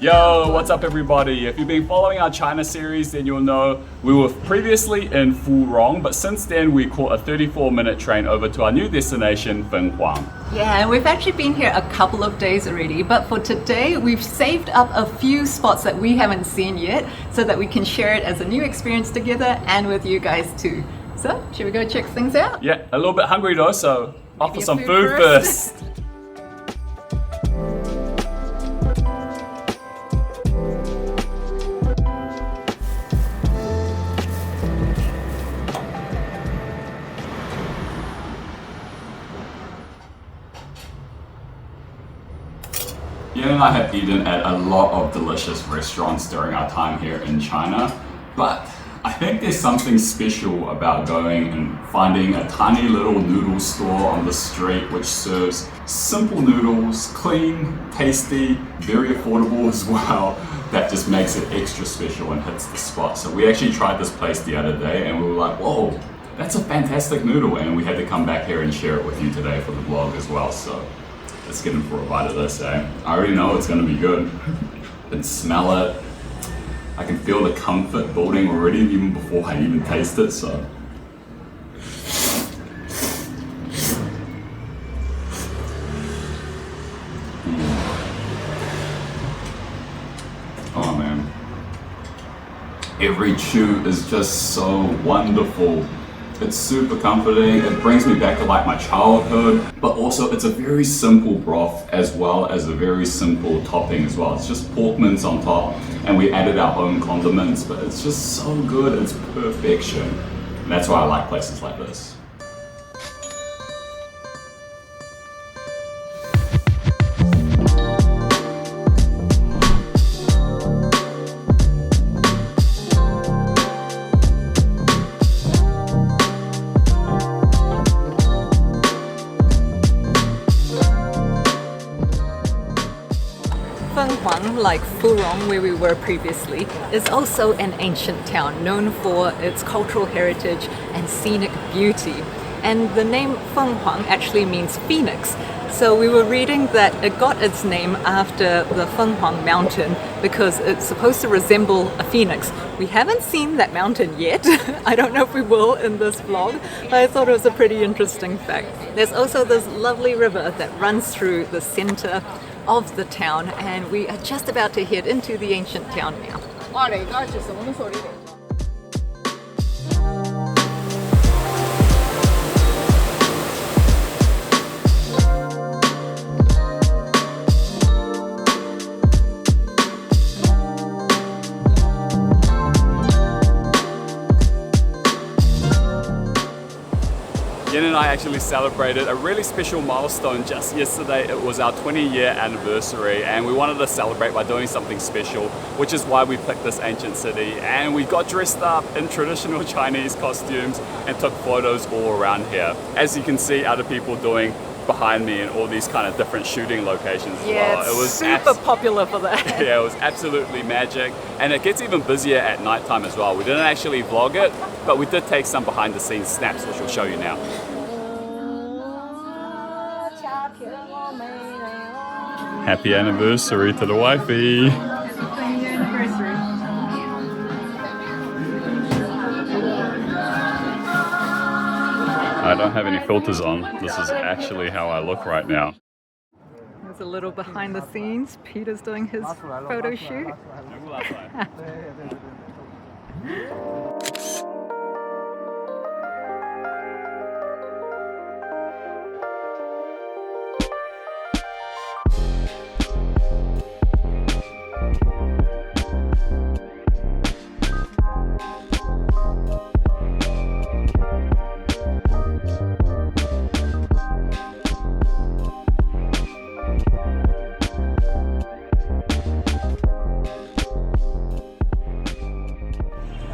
Yo, what's up everybody? If you've been following our China series, then you'll know we were previously in Fenghuang, but since then we caught a 34-minute train over to our new destination, Fenghuang. Yeah, and we've actually been here a couple of days already, but for today we've saved up a few spots that we haven't seen yet so that we can share it as a new experience together and with you guys too. So, should we go check things out? Yeah, a little bit hungry though, so off for Maybe a some food food first. first. Ian and I have eaten at a lot of delicious restaurants during our time here in China, but I think there's something special about going and finding a tiny little noodle store on the street which serves simple noodles, clean, tasty, very affordable as well. That just makes it extra special and hits the spot. So we actually tried this place the other day and we were like, whoa, that's a fantastic noodle, and we had to come back here and share it with you today for the vlog as well. So let's get in for a bite of this, eh? I already know it's gonna be good. I can smell it. I can feel the comfort building already even before I even taste it, so. Oh man. Every chew is just so wonderful. It's super comforting, it brings me back to like my childhood, but also it's a very simple broth as well as a very simple topping as well. It's just pork mince on top and we added our own condiments, but it's just so good, it's perfection. And that's why I like places like this. Fenghuang, like Furong where we were previously, is also an ancient town known for its cultural heritage and scenic beauty. And the name Fenghuang actually means phoenix. So we were reading that it got its name after the Fenghuang mountain because it's supposed to resemble a phoenix. We haven't seen that mountain yet. I don't know if we will in this vlog, but I thought it was a pretty interesting fact. There's also this lovely river that runs through the center of the town, and we are just about to head into the ancient town now. Yen and I actually celebrated a really special milestone just yesterday. It was our 20-year anniversary and we wanted to celebrate by doing something special, which is why we picked this ancient city, and we got dressed up in traditional Chinese costumes and took photos all around here. As you can see other people doing behind me in all these kind of different shooting locations as well. It was super popular for that. Yeah, it was absolutely magic, and it gets even busier at nighttime as well. We didn't actually vlog it, but we did take some behind the scenes snaps, which we'll show you now. Happy anniversary to the wifey. I don't have any filters on. This is actually how I look right now. There's a little behind the scenes. Peter's doing his photo shoot.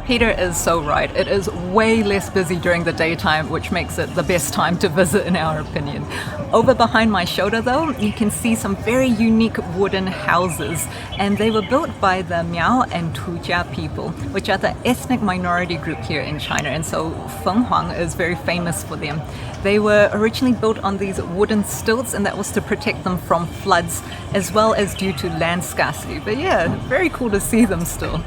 Peter is so right. It is way less busy during the daytime, which makes it the best time to visit in our opinion. Over behind my shoulder though, you can see some very unique wooden houses, and they were built by the Miao and Tujia people, which are the ethnic minority group here in China, and so Fenghuang is very famous for them. They were originally built on these wooden stilts, and that was to protect them from floods as well as due to land scarcity. But yeah, very cool to see them still.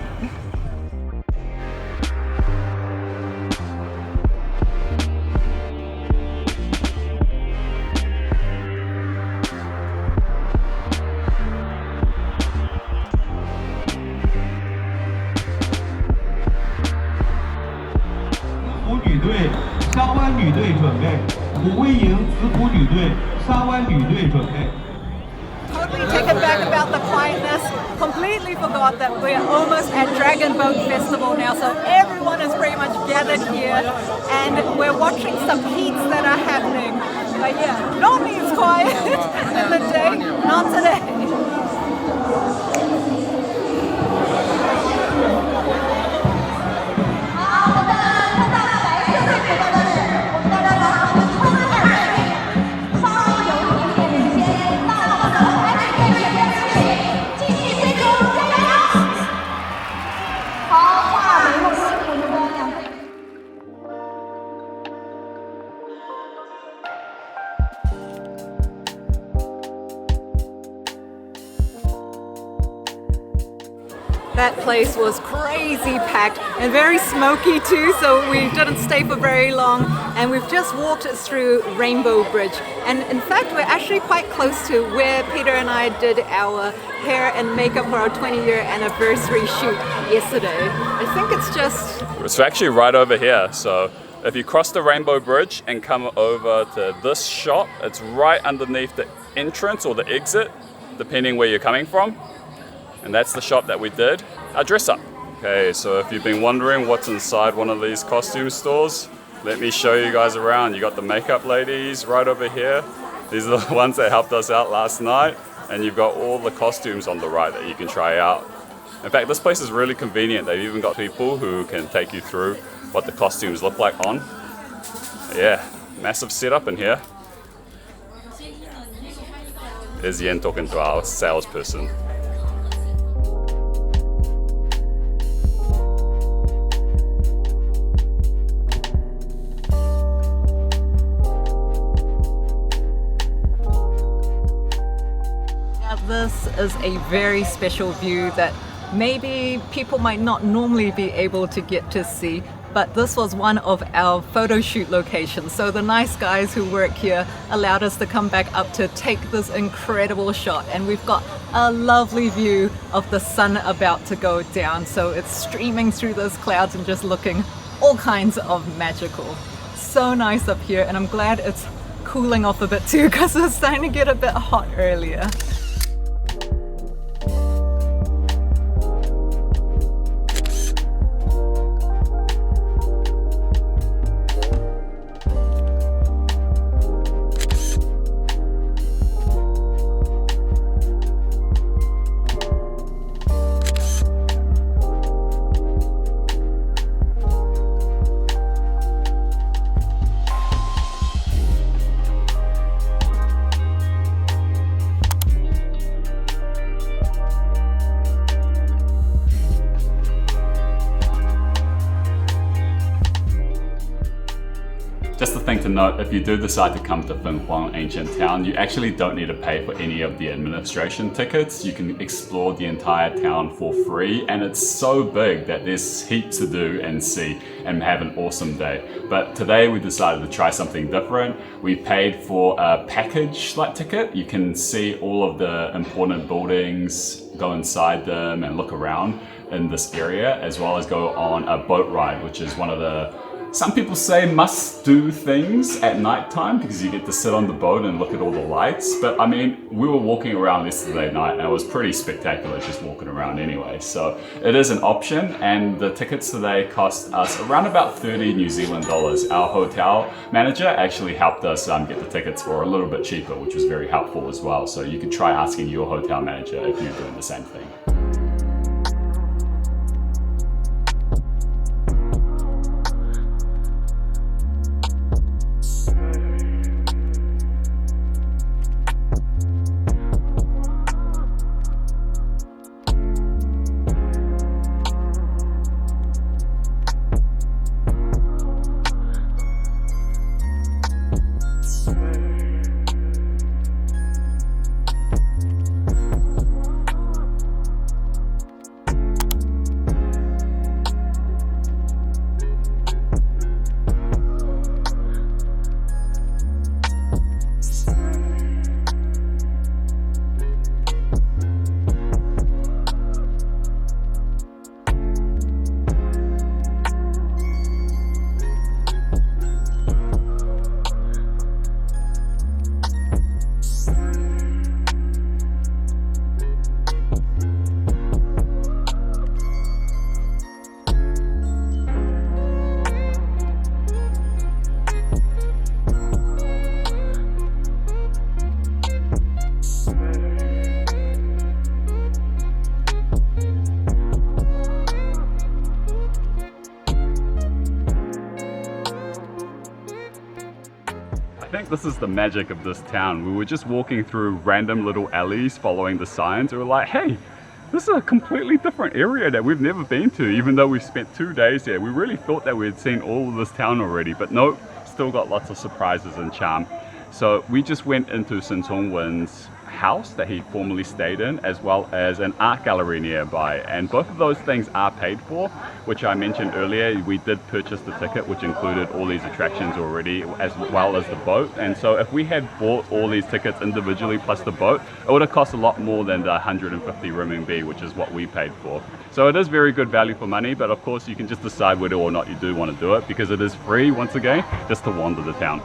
Totally taken back about the quietness. Completely forgot that we're almost at Dragon Boat Festival now, so everyone is pretty much gathered here, and we're watching some heats that are happening. But yeah, normally it's quiet in the day, not today. That place was crazy packed and very smoky too, so we didn't stay for very long, and we've just walked through Rainbow Bridge, and in fact we're actually quite close to where Peter and I did our hair and makeup for our 20-year anniversary shoot yesterday. I think it's actually right over here. So if you cross the Rainbow Bridge and come over to this shop, it's right underneath the entrance or the exit, depending where you're coming from. And that's the shop that we did our dress up. Okay, so if you've been wondering what's inside one of these costume stores, let me show you guys around. You got the makeup ladies right over here. These are the ones that helped us out last night. And you've got all the costumes on the right that you can try out. In fact, this place is really convenient. They've even got people who can take you through what the costumes look like on. Yeah, massive setup in here. There's Yen talking to our salesperson. This is a very special view that maybe people might not normally be able to get to see, but this was one of our photo shoot locations. So the nice guys who work here allowed us to come back up to take this incredible shot, and we've got a lovely view of the sun about to go down. So it's streaming through those clouds and just looking all kinds of magical. So nice up here, and I'm glad it's cooling off a bit too, because it was starting to get a bit hot earlier. Just a thing to note, if you do decide to come to Fenghuang Ancient Town, you actually don't need to pay for any of the administration tickets. You can explore the entire town for free, and it's so big that there's heaps to do and see and have an awesome day. But today we decided to try something different. We paid for a package like ticket. You can see all of the important buildings, go inside them and look around in this area, as well as go on a boat ride, which is one of the, some people say, must-do things at nighttime, because you get to sit on the boat and look at all the lights. But I mean, we were walking around yesterday night and it was pretty spectacular just walking around anyway. So it is an option, and the tickets today cost us around about 30 New Zealand dollars. Our hotel manager actually helped us get the tickets for a little bit cheaper, which was very helpful as well. So you could try asking your hotel manager if you're doing the same thing. this is the magic of this town. We were just walking through random little alleys following the signs. We were like, hey, this is a completely different area that we've never been to, even though we've spent 2 days here. We really thought that we had seen all of this town already, but nope, still got lots of surprises and charm. So we just went into Sun Wen's house that he formerly stayed in, as well as an art gallery nearby, and both of those things are paid for, which I mentioned earlier. We did purchase the ticket, which included all these attractions already, as well as the boat. And so if we had bought all these tickets individually plus the boat, it would have cost a lot more than the 150 renminbi, which is what we paid for. So it is very good value for money, but of course you can just decide whether or not you do want to do it, because it is free, once again, just to wander the town.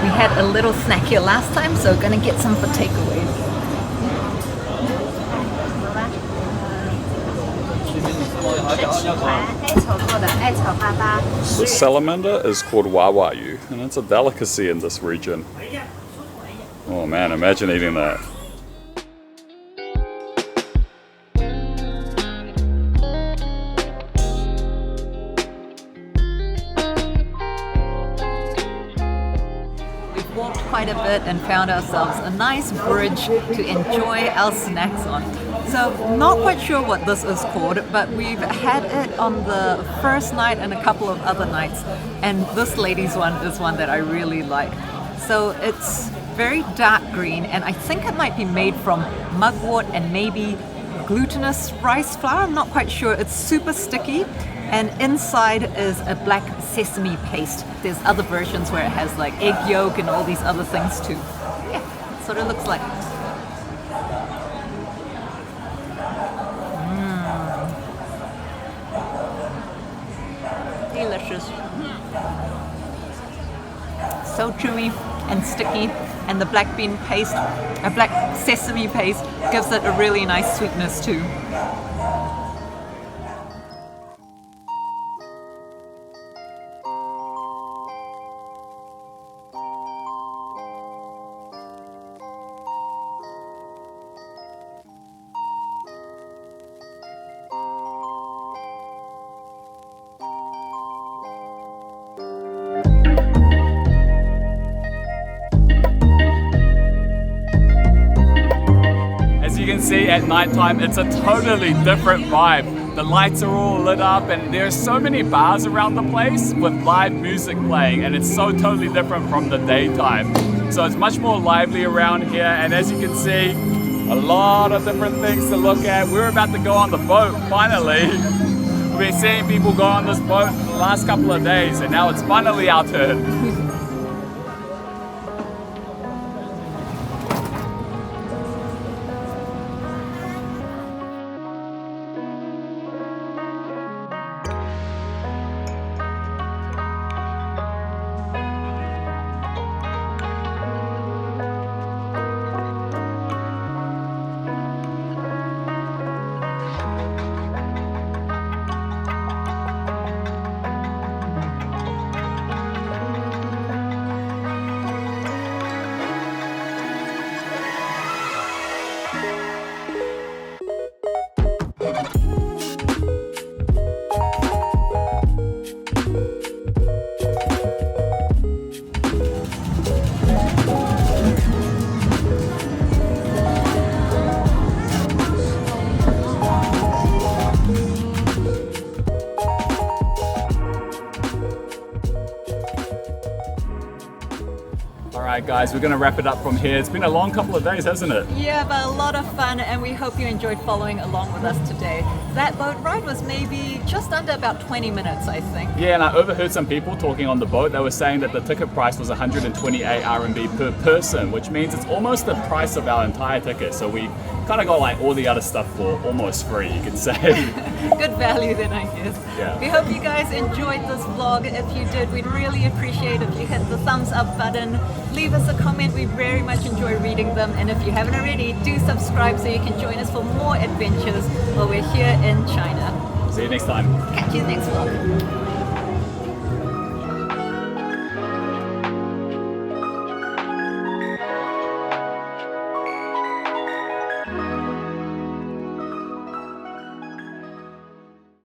We had a little snack here last time, so we're gonna get some for takeaway. The salamander is called wawayu, and it's a delicacy in this region. Oh man, imagine eating that. Walked quite a bit and found ourselves a nice bridge to enjoy our snacks on. So not quite sure what this is called, but we've had it on the first night and a couple of other nights, and this lady's one is one that I really like. So it's very dark green, and I think it might be made from mugwort and maybe glutinous rice flour. I'm not quite sure. It's super sticky, and inside is a black sesame paste. There's other versions where it has like egg yolk and all these other things too. Yeah, that's what it looks like. Delicious. So chewy and sticky, and the black bean paste, a black sesame paste, gives it a really nice sweetness too. You can see at nighttime it's a totally different vibe. The lights are all lit up, and there's so many bars around the place with live music playing, and it's so totally different from the daytime. So it's much more lively around here, and as you can see, a lot of different things to look at. We're about to go on the boat finally. We've been seeing people go on this boat for the last couple of days, and now it's finally our turn. Alright guys, we're going to wrap it up from here. It's been a long couple of days, hasn't it? Yeah, but a lot of fun, and we hope you enjoyed following along with us today. That boat ride was maybe just under about 20 minutes, I think. Yeah, and I overheard some people talking on the boat. They were saying that the ticket price was 128 RMB per person, which means it's almost the price of our entire ticket. So we kind of got like all the other stuff for almost free, you could say. Good value then, I guess. Yeah. We hope you guys enjoyed this vlog. If you did, we'd really appreciate if you hit the thumbs up button. Leave us a comment. We very much enjoy reading them. And if you haven't already, do subscribe so you can join us for more adventures while we're here in China. See you next time. Catch you next vlog.